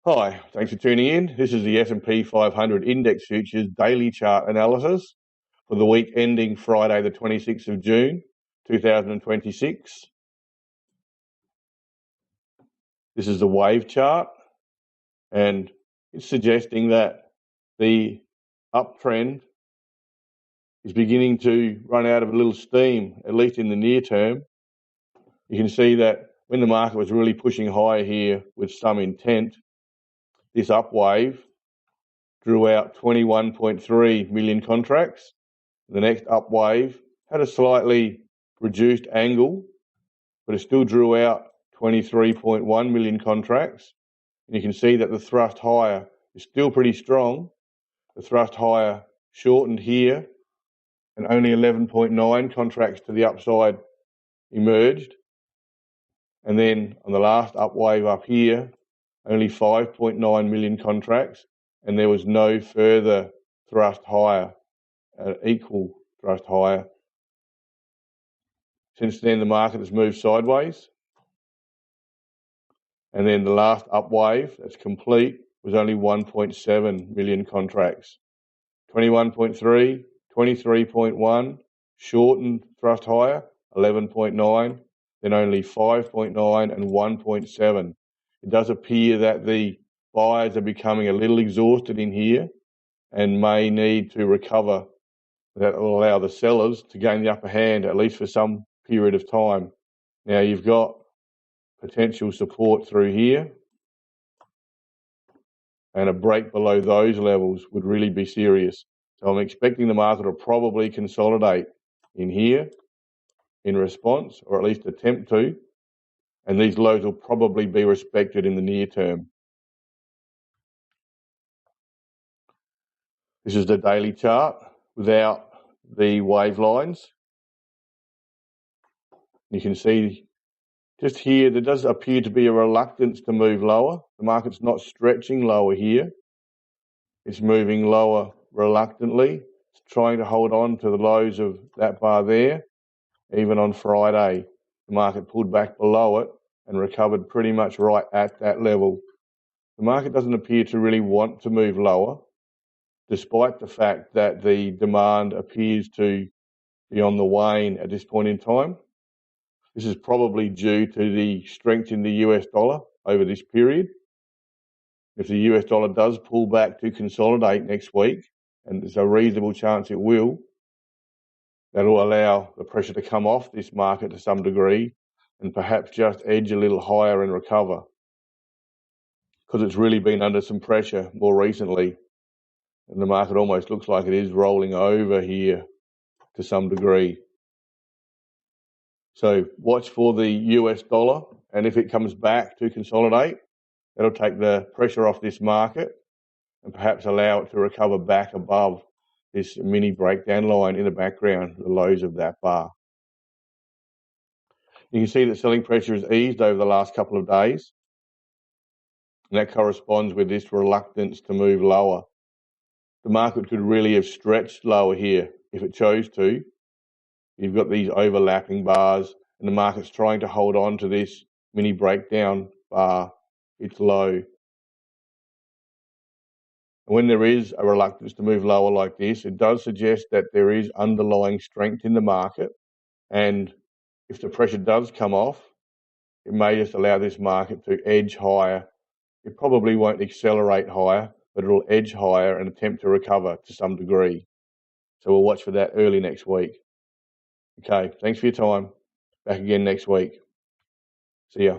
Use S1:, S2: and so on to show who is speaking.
S1: Hi, thanks for tuning in. This is the S&P 500 Index Futures Daily Chart Analysis for the week ending Friday the 26th of June 2026. This is the wave chart and it's suggesting that the uptrend is beginning to run out of a little steam, at least in the near term. You can see that when the market was really pushing higher here with some intent, this up wave drew out 21.3 million contracts. The next up wave had a slightly reduced angle, but it still drew out 23.1 million contracts. And you can see that the thrust higher is still pretty strong. The thrust higher shortened here and only 11.9 contracts to the upside emerged. And then on the last up wave up here, only 5.9 million contracts, and there was no further thrust higher, equal thrust higher. Since then, the market has moved sideways. And then the last up wave that's complete was only 1.7 million contracts. 21.3, 23.1, shortened thrust higher, 11.9, then only 5.9 and 1.7. It does appear that the buyers are becoming a little exhausted in here and may need to recover. That will allow the sellers to gain the upper hand, at least for some period of time. Now you've got potential support through here, and a break below those levels would really be serious. So I'm expecting the market to probably consolidate in here in response, or at least attempt to, and these lows will probably be respected in the near term. This is the daily chart without the wave lines. You can see just here there does appear to be a reluctance to move lower. The market's not stretching lower here. It's moving lower reluctantly. It's trying to hold on to the lows of that bar there. Even on Friday, the market pulled back below it and recovered pretty much right at that level. The market doesn't appear to really want to move lower, despite the fact that the demand appears to be on the wane at this point in time. This is probably due to the strength in the US dollar over this period. If the US dollar does pull back to consolidate next week, and there's a reasonable chance it will, that'll allow the pressure to come off this market to some degree and perhaps just edge a little higher and recover, because it's really been under some pressure more recently, and the market almost looks like it is rolling over here to some degree. So watch for the US dollar, and if it comes back to consolidate, that'll take the pressure off this market and perhaps allow it to recover back above this mini breakdown line in the background, the lows of that bar. You can see that selling pressure has eased over the last couple of days, and that corresponds with this reluctance to move lower. The market could really have stretched lower here if it chose to. You've got these overlapping bars, and the market's trying to hold on to this mini breakdown bar. It's low. When there is a reluctance to move lower like this, it does suggest that there is underlying strength in the market, and if the pressure does come off, it may just allow this market to edge higher. It probably won't accelerate higher, but it'll edge higher and attempt to recover to some degree. So we'll watch for that early next week. Okay, thanks for your time. Back again next week. See ya.